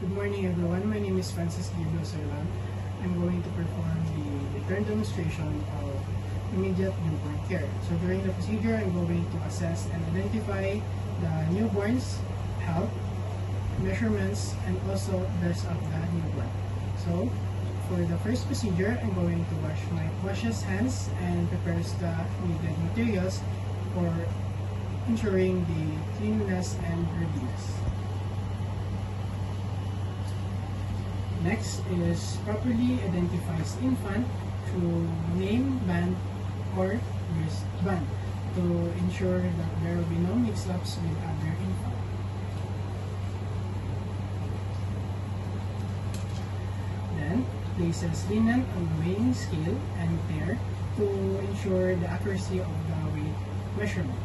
Good morning everyone, my name is Francis Gabriel Serlan. I'm going to perform the return demonstration of immediate newborn care. So during the procedure, I'm going to assess and identify the newborn's health, measurements, and also those of the newborn. So for the first procedure, I'm going to wash his hands and prepare the needed materials for ensuring the cleanliness and readiness. Next is properly identifies infant through name band or wristband to ensure that there will be no mix-ups with other infant. Then, places linen on the weighing scale and pair to ensure the accuracy of the weight measurement.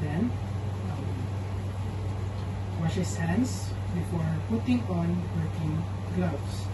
Then, wash his hands before putting on working gloves.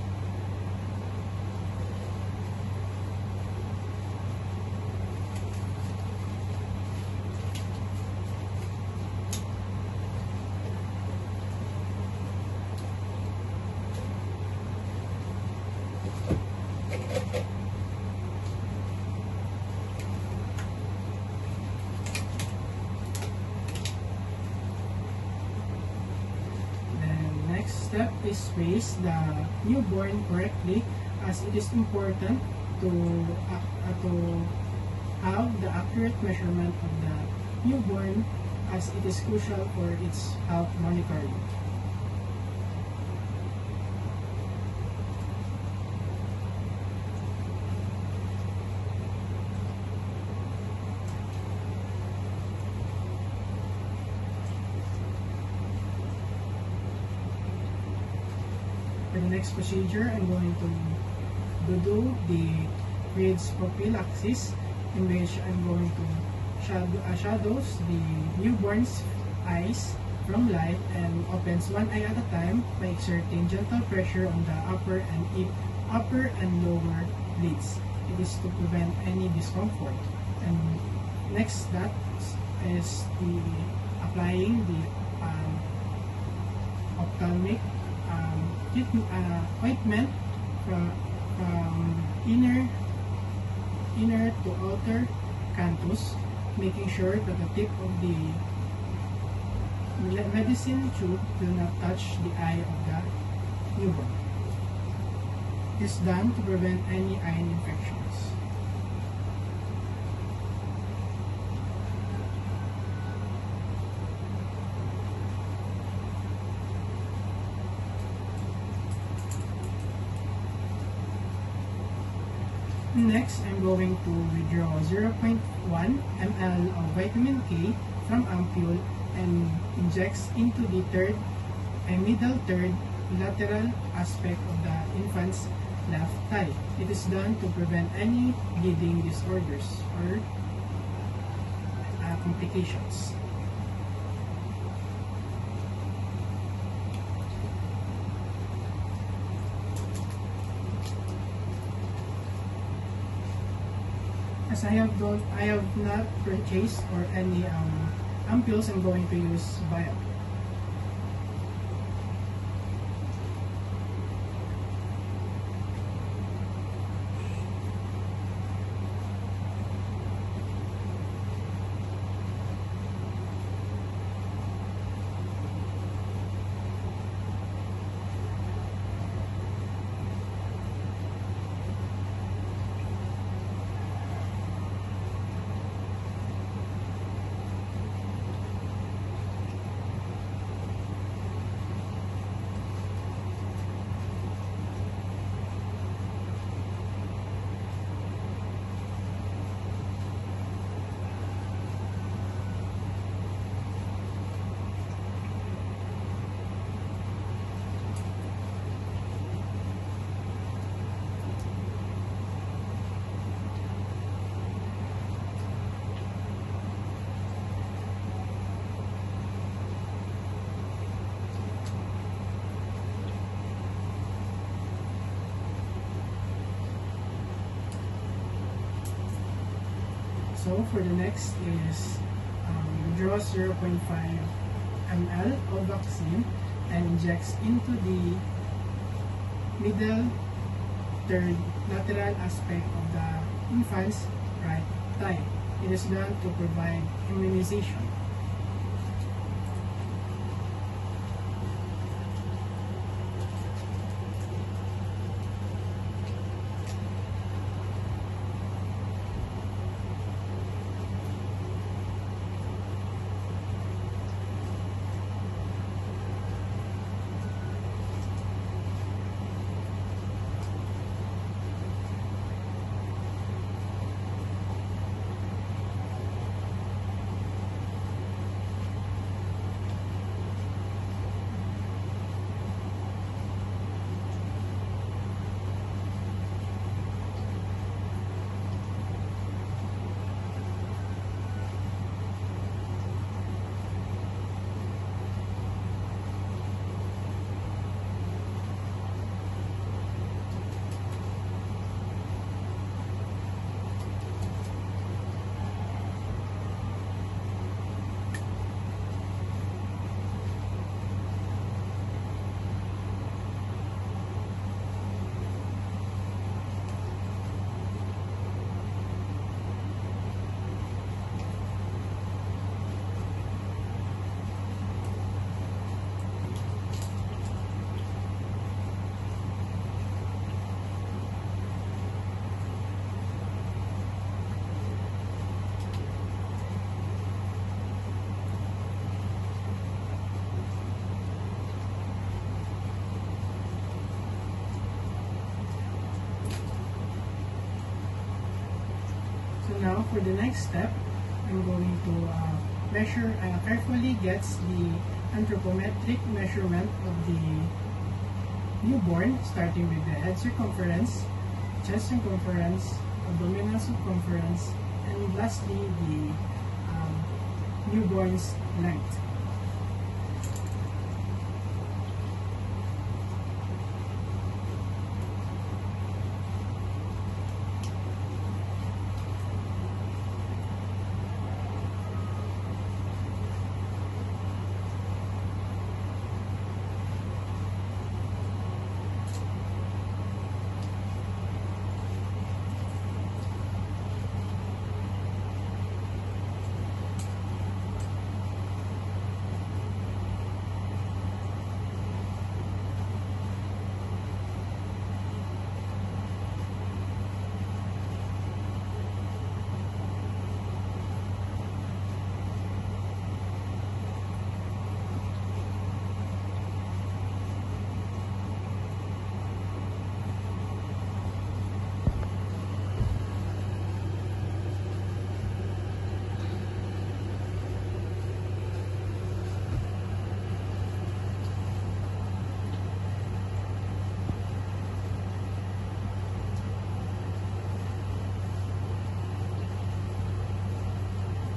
Step is raise the newborn correctly, as it is important to have the accurate measurement of the newborn, as it is crucial for its health monitoring. For the next procedure, I'm going to do the RIDS prophylaxis, in which I'm going to shadows the newborn's eyes from light and opens one eye at a time by exerting gentle pressure on the upper and lower lids. It is to prevent any discomfort. And next, that is the applying the ophthalmic ointment from inner to outer canthus, making sure that the tip of the medicine tube will not touch the eye of the newborn. This is done to prevent any eye infections. Next, I'm going to withdraw 0.1 ml of vitamin K from ampule and injects into the middle third lateral aspect of the infant's left thigh. It is done to prevent any bleeding disorders or complications. As I have not purchased or any ampules, I'm going to use vial. So for the next is draws 0.5 ml of vaccine and injects into the middle third lateral aspect of the infant's right thigh. It is done to provide immunization. Now for the next step, I'm going to measure, carefully gets the anthropometric measurement of the newborn, starting with the head circumference, chest circumference, abdominal circumference, and lastly the newborn's length.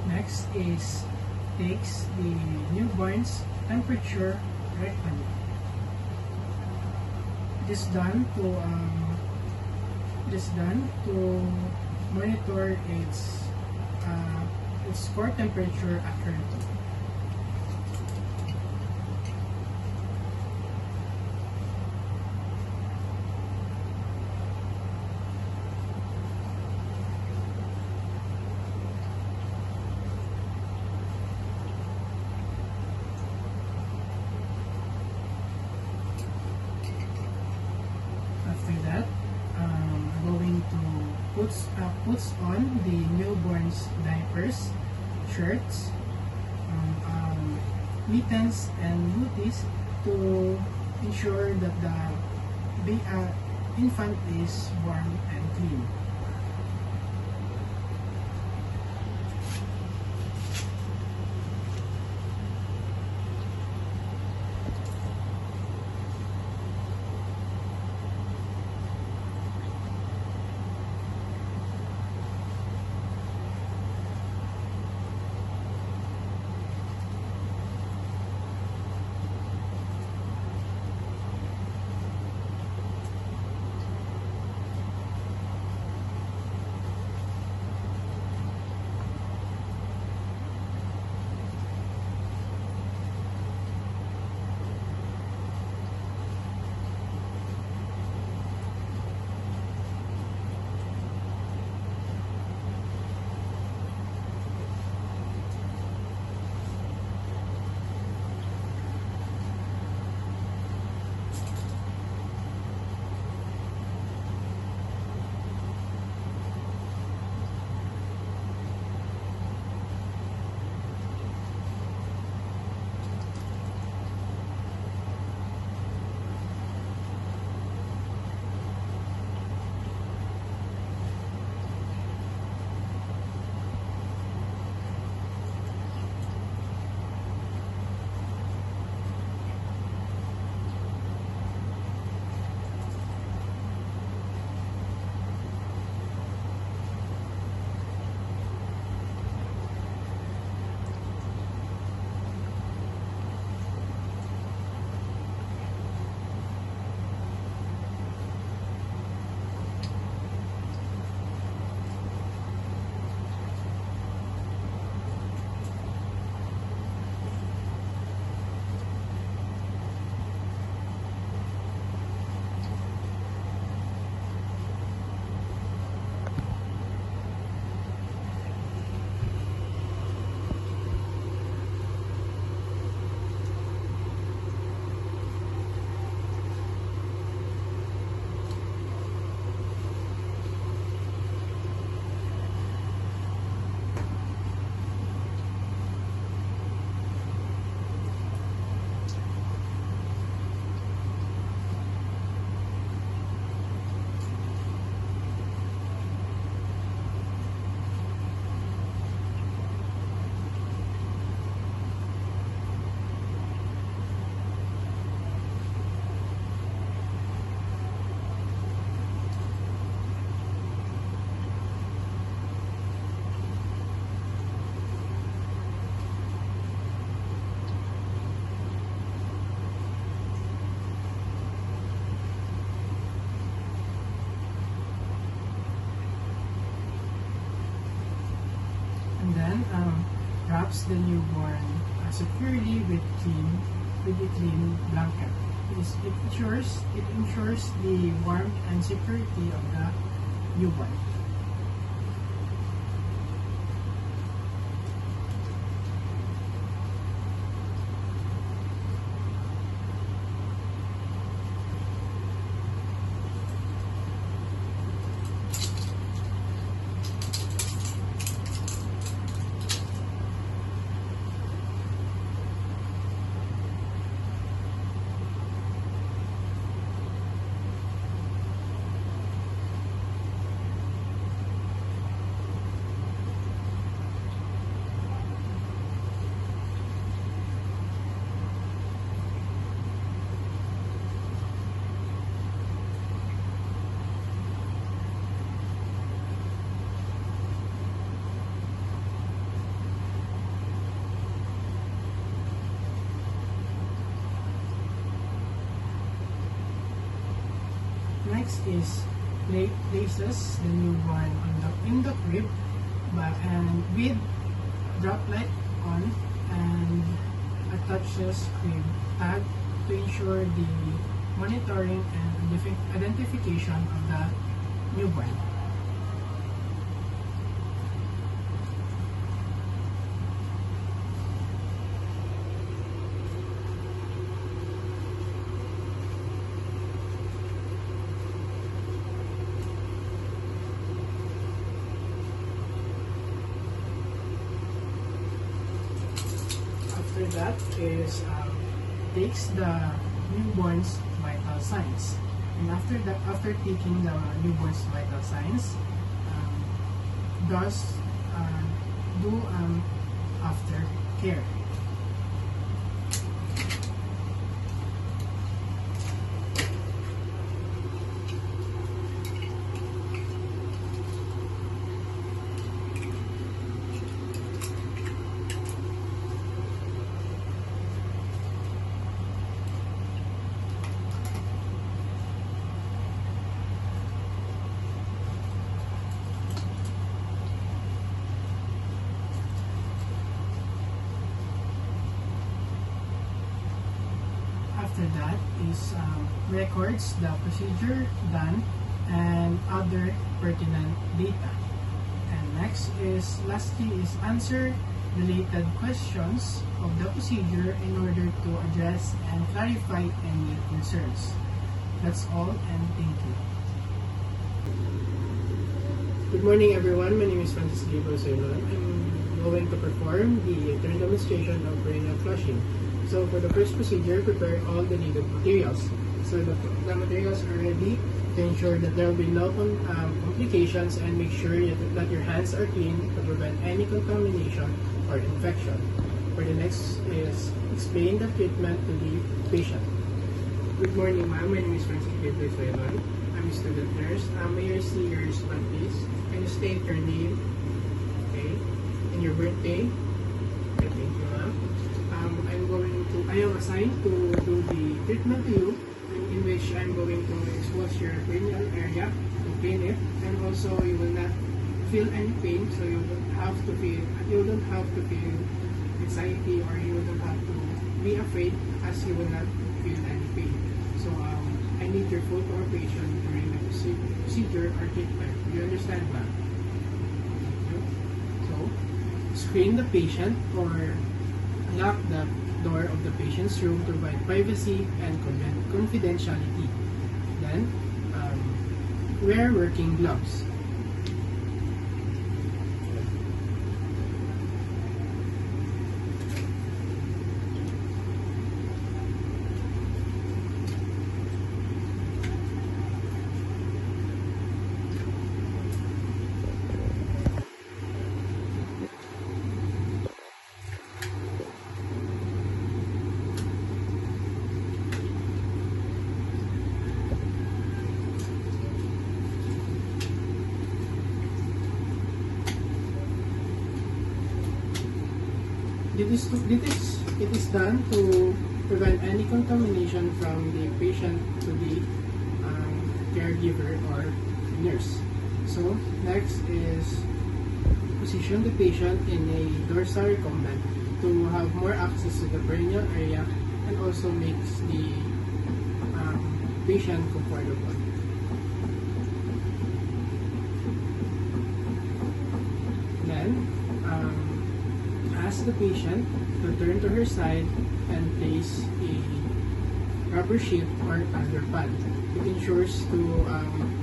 Next is takes the newborn's temperature rectally. It is done to monitor its core temperature accurately. After that, I'm going to puts on the newborn's diapers, shirts, mittens, and booties to ensure that the infant is warm and clean. wraps the newborn securely with a clean blanket. It ensures the warmth and security of the newborn. Next is places the newborn in the crib and with droplet on and attaches crib tag to ensure the monitoring and identification of the newborn. After that is takes the newborn's vital signs, and after taking the newborn's vital signs, does do after care. After that is records the procedure done and other pertinent data. And next is lastly is answer related questions of the procedure in order to address and clarify any concerns. That's all, and thank you. Good morning everyone, my name is Francis Gabriel Ceylon. I'm going to perform the turn demonstration of cranial flushing. So for the first procedure, prepare all the needed materials. So the materials are ready to ensure that there will be no complications, and make sure that your hands are clean to prevent any contamination or infection. For the next is explain the treatment to the patient. Good morning ma'am, my name is Francis Gabriel Ceylon. I'm a student nurse. May I see your wristband please? Can you state your name? Okay. And your birthday? Okay, thank you ma'am. I am assigned to do the treatment to you, in which I'm going to expose your cranial area to clean it, and also you will not feel any pain, so you don't have to feel anxiety, or you don't have to be afraid, as you will not feel any pain. So I need your full cooperation during the procedure or treatment. Do you understand that? So screen the patient or lock the door of the patient's room to provide privacy and confidentiality. Then, wear working gloves. It is done to prevent any contamination from the patient to the caregiver or nurse. So next is position the patient in a dorsal recumbent to have more access to the perineal area and also makes the patient comfortable. Then, ask the patient to turn to her side and place a rubber sheet or other pad. It ensures to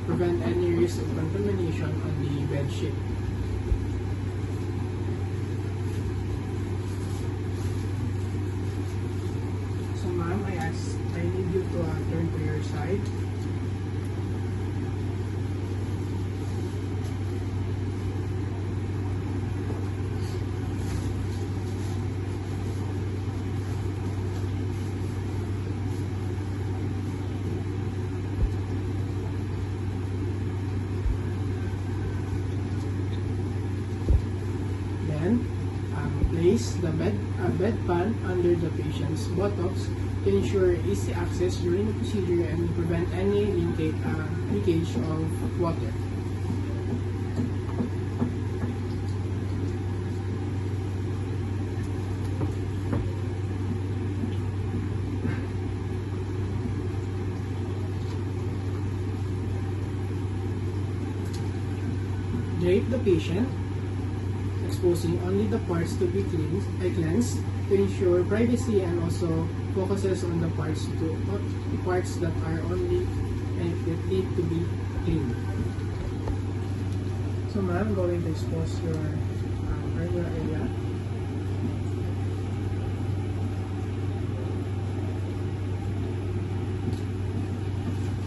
prevent any risk of contamination on the bed sheet. So ma'am, I need you to turn to your side. Then, place the bedpan under the patient's buttocks to ensure easy access during the procedure and prevent any leakage of water. Drape the patient, exposing only the parts to be cleansed to ensure privacy and also focuses on the parts that are only and that need to be cleaned. So ma'am, I'm going to expose your perineal area.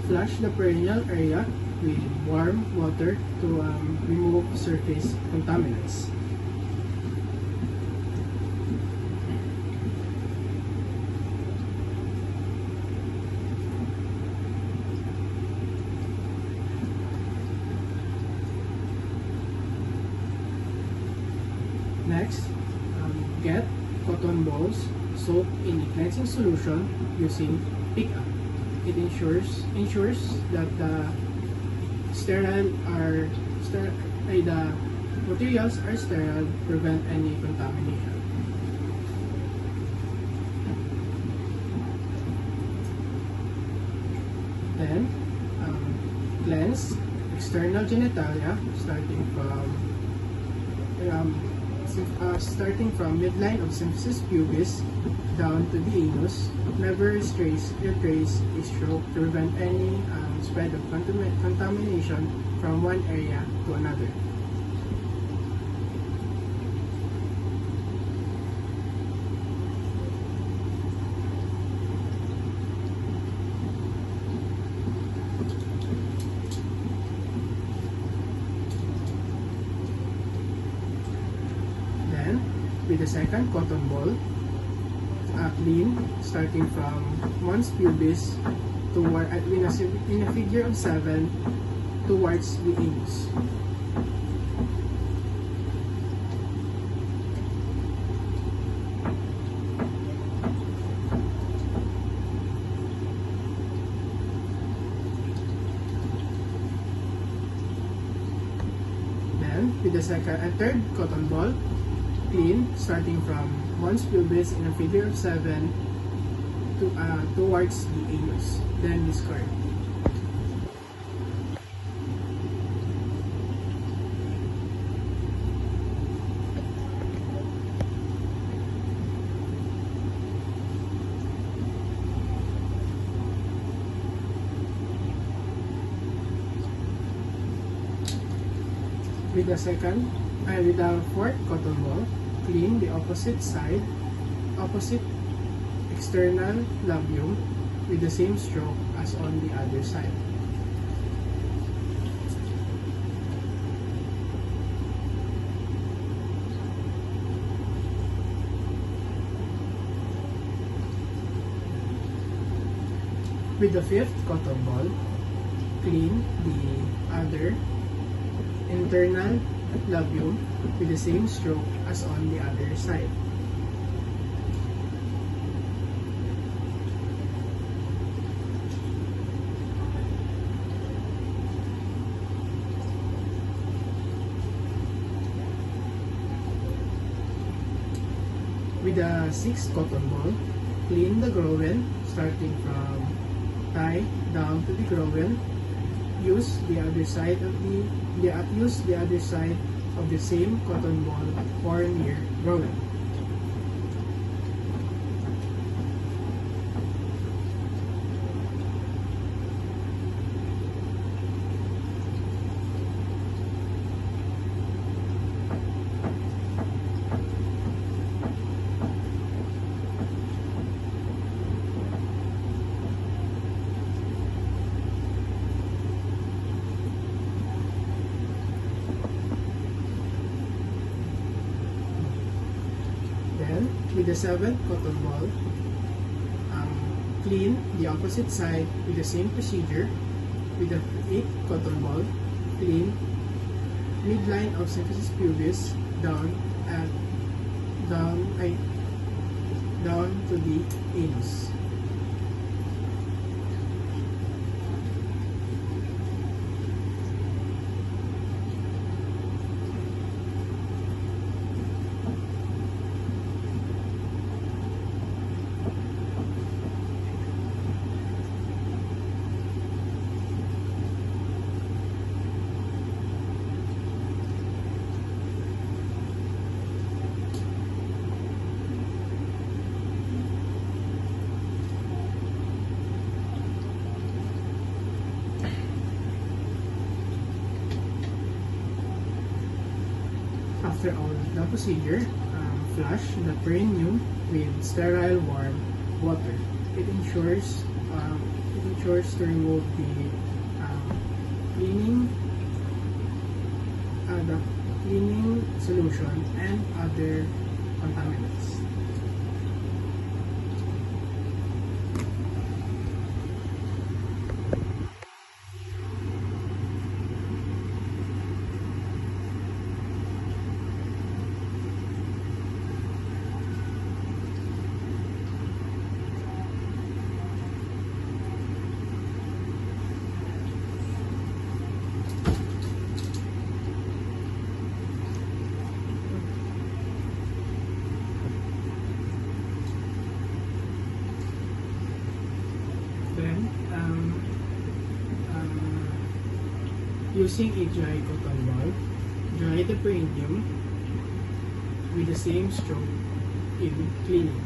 Flush the perineal area with warm water to remove surface contaminants. Next, get cotton balls soaked in a cleansing solution using pick-up. It ensures that the materials are sterile, prevent any contamination. Then, cleanse external genitalia starting from midline of symphysis pubis down to the anus. Never retrace a stroke to prevent any spread of contamination from one area to another. Then, with the second cotton ball, clean, starting from mons pubis toward in a figure of 7 towards the anus. Then, with the second and third cotton ball, clean, starting from mons pubis in a figure of 7 towards the anus, then discard. With the fourth cotton ball, clean the opposite external labium with the same stroke as on the other side. With the fifth cotton ball, clean the other internal labium with the same stroke as on the other side. With a 6 cotton ball, clean the groin starting from thigh down to the groin. Use the other side of the same cotton ball for near groin. With the 7th cotton ball, clean the opposite side with the same procedure. With the 8th cotton ball, clean midline of symphysis pubis down to the anus. After all the procedure, flush the perineum with sterile warm water. It ensures to remove the cleaning solution and other contaminants. Then, using a dry cotton ball, dry the perineum with the same stroke in cleaning.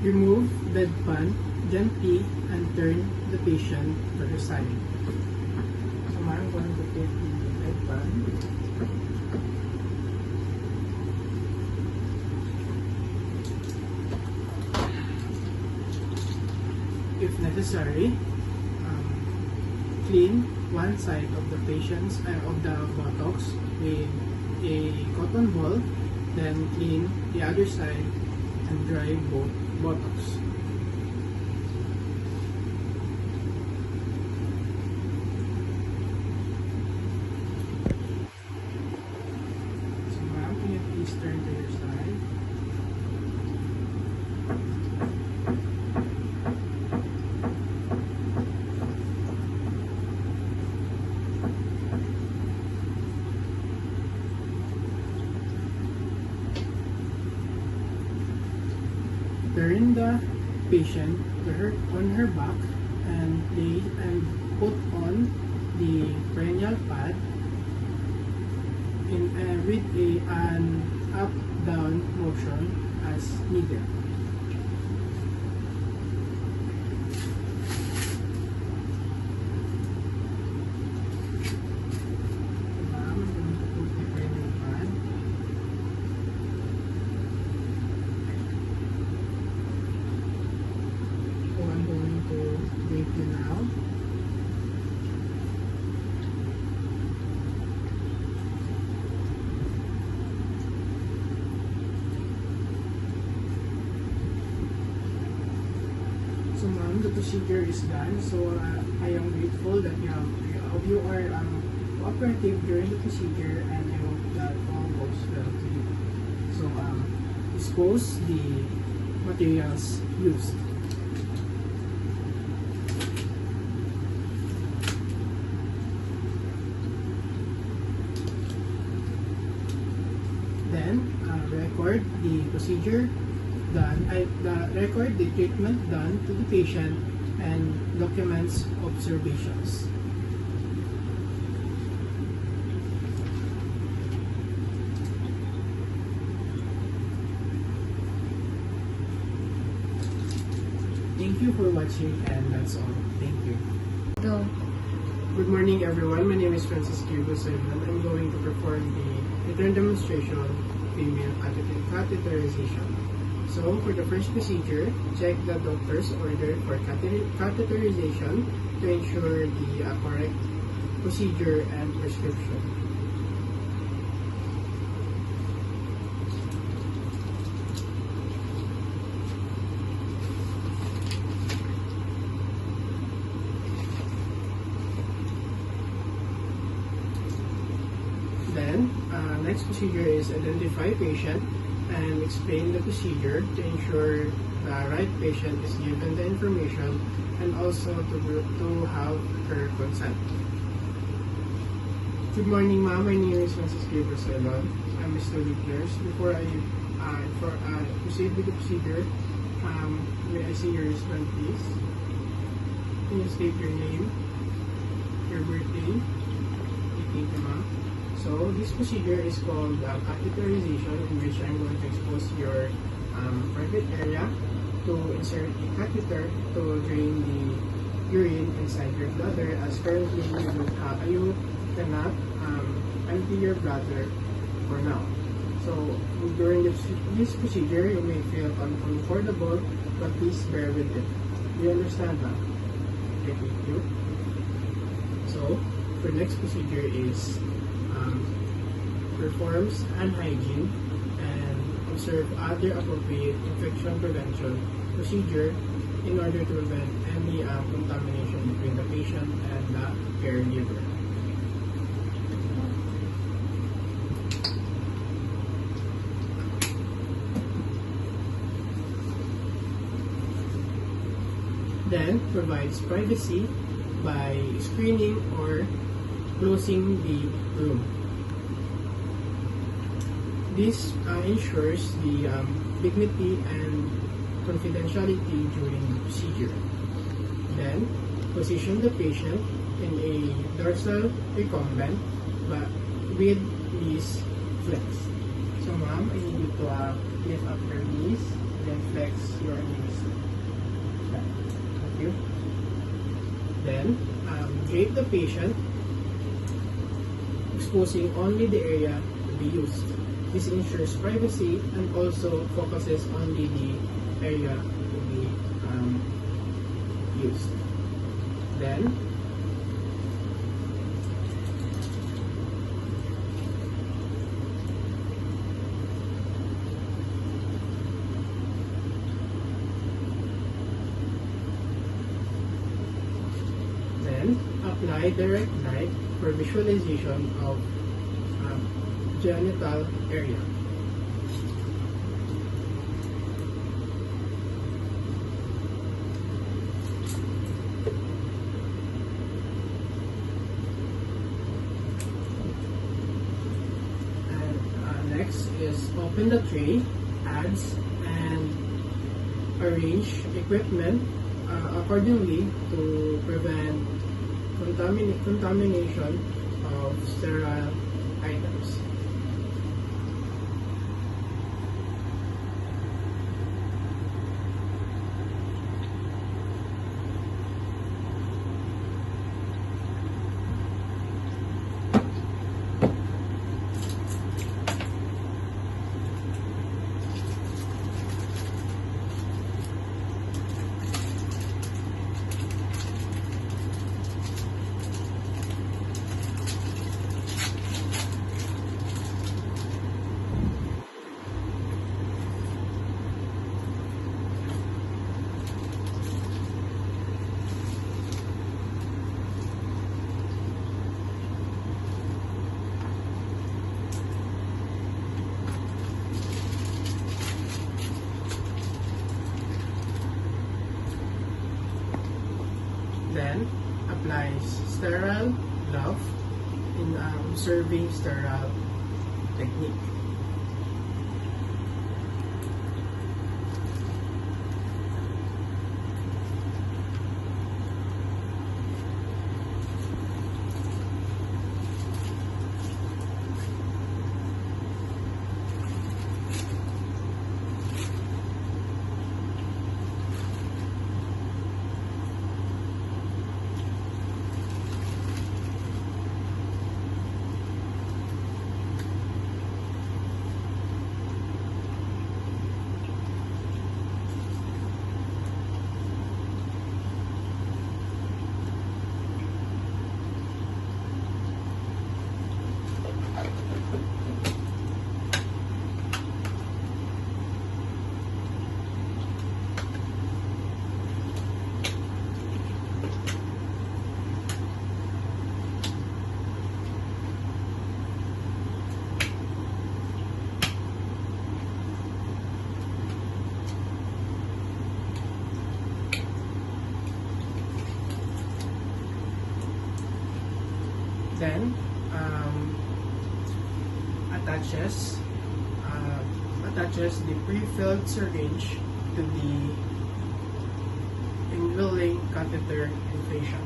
Remove bedpan gently and turn the patient to the side. So I'm going to take the bedpan. If necessary, clean one side of the buttocks with a cotton ball, then clean the other side and dry both buttocks. So ma'am, can you please turn to your side? Turn the patient on her back and put on the perineal pad with an up-down motion as needed. So ma'am, the procedure is done. So I am grateful that you are cooperative during the procedure, and I hope that all goes well to you. So dispose the materials used. Then record the procedure done, record the treatment done to the patient and documents observations. Thank you for watching, and that's all. Thank you. Go. Good morning, everyone. My name is Francis Kirgo Silvan. I'm going to perform the return demonstration female catheterization. So, for the first procedure, check the doctor's order for catheterization to ensure the correct procedure and prescription. Then, next procedure is identify patient and explain the procedure to ensure the right patient is given the information and also to have her consent. Good morning, ma'am. My name is Francis Gabriel Salon. I'm a study nurse. Before I proceed with the procedure, may I see your wristband, please? Can you state your name, your birthday? Thank you, ma'am. So this procedure is called catheterization, in which I'm going to expose your private area to insert a catheter to drain the urine inside your bladder, as currently you cannot empty your bladder for now. So during this procedure, you may feel uncomfortable, but please bear with it. Do you understand that? Okay, thank you. So the next procedure is performs hand hygiene and observe other appropriate infection prevention procedure in order to prevent any contamination between the patient and the caregiver. Then provides privacy by screening or closing the room. This ensures the dignity and confidentiality during the procedure. Then, position the patient in a dorsal recumbent but with knees flexed. So ma'am, I need you to lift up your knees, then flex your knees. Thank you. Then, drape the patient, exposing only the area to be used. This ensures privacy and also focuses only the area to be used. Then, apply direct light for visualization of genital area. And next is open the tray, adds, and arrange equipment accordingly to prevent contamination of sterile items. Then, applies sterile glove in observing sterile technique. Then, attaches the pre-filled syringe to the indwelling catheter inflation.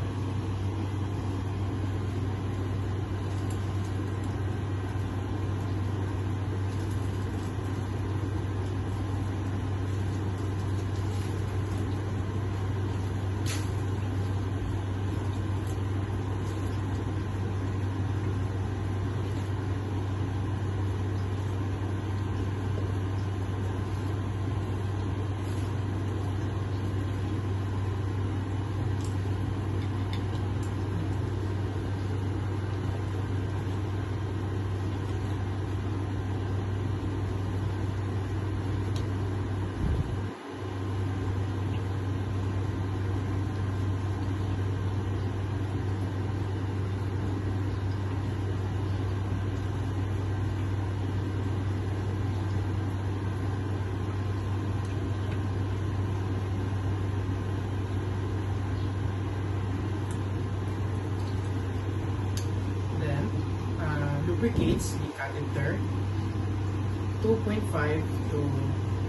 Lubricates the catheter 2.5 to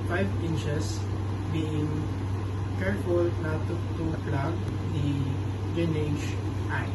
5 inches, being careful not to plug the drainage eye.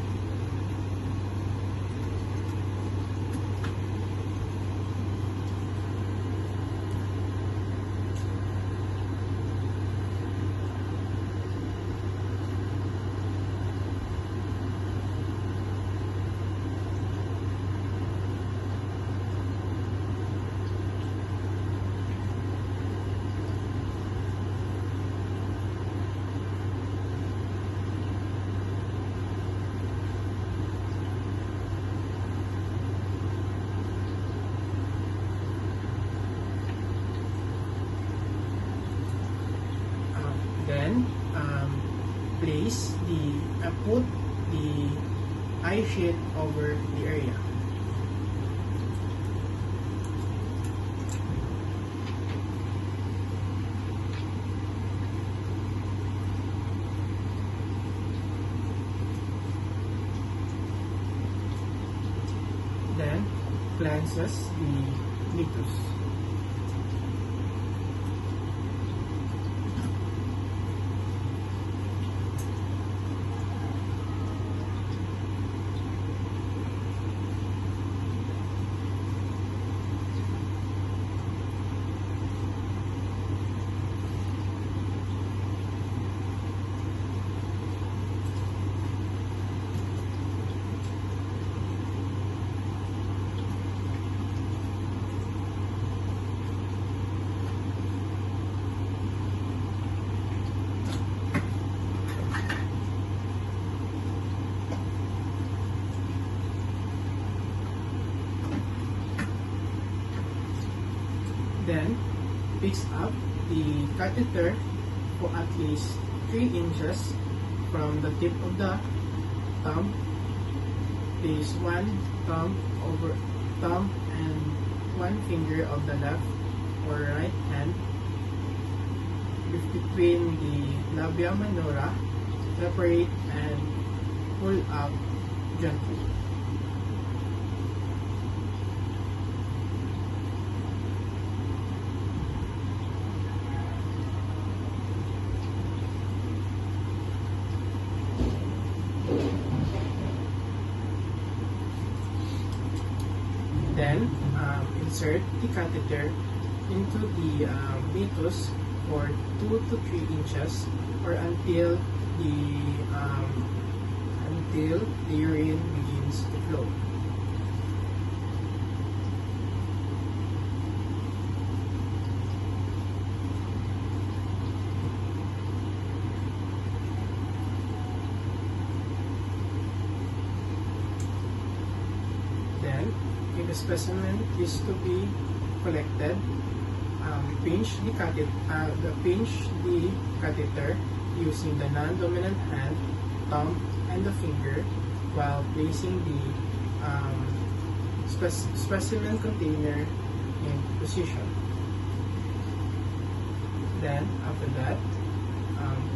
Then, put the eye sheet over the area. Then, cleanses the mucus. Then, fix up the catheter for at least 3 inches from the tip of the thumb. Place one thumb over thumb and one finger of the left or right hand between the labia minora separate and pull up gently. Then, insert the catheter into the meatus for 2 to 3 inches or until the urine begins to flow. Then, if the specimen is to be collected, pinch the catheter using the non-dominant hand, thumb, and the finger while placing the specimen container in position. Then, after that,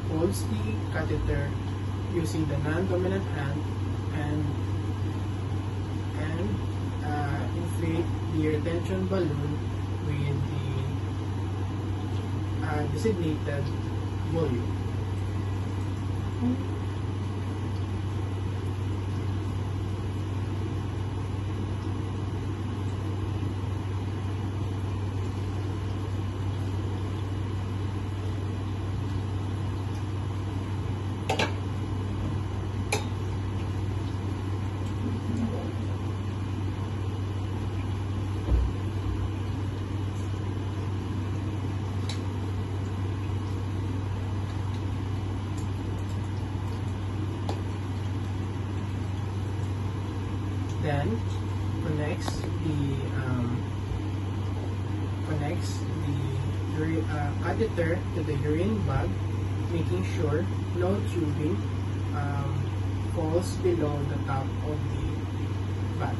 pulse the catheter using the non-dominant hand and inflate the retention balloon with the designated volume. Then connects the catheter to the urine bag, making sure no tubing falls below the top of the bag.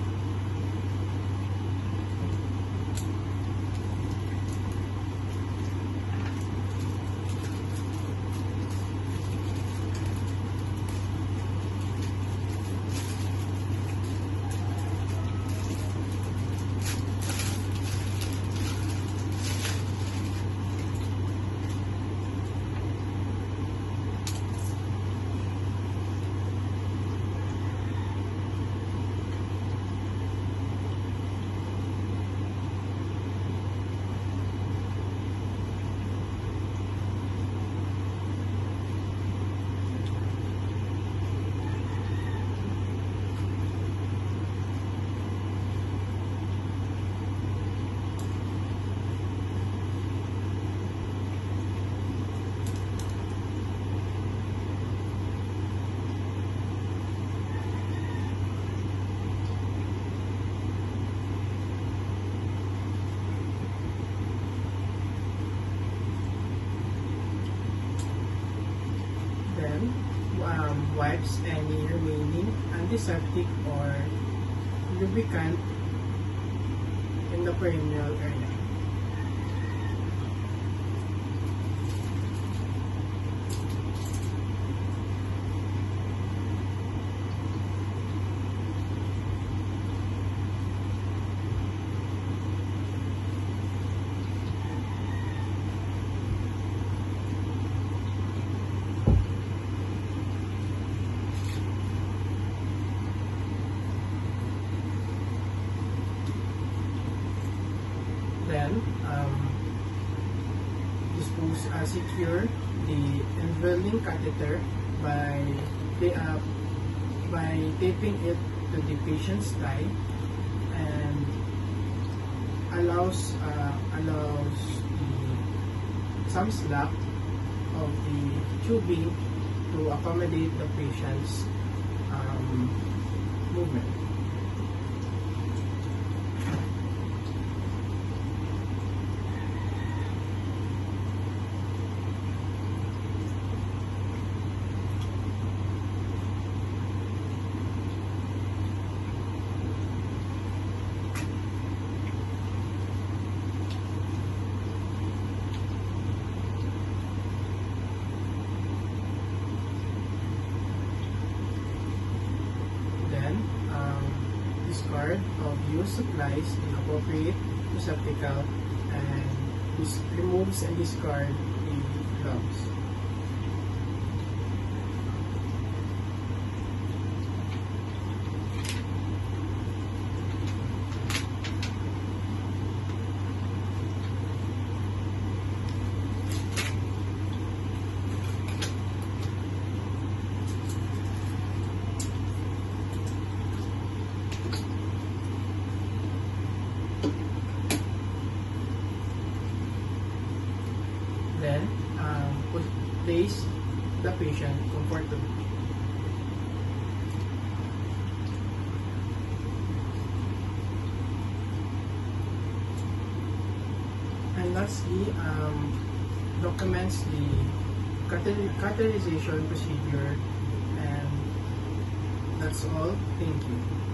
Wipes any remaining antiseptic or lubricant in the perineal area. Then, secure the enveloping catheter by taping it to the patient's thigh and allows some slack of the tubing to accommodate the patient's movement. discard of used supplies in appropriate receptacle, and removes and discard the gloves. Then, place the patient comfortably. And lastly, documents the catheterization procedure, and that's all. Thank you.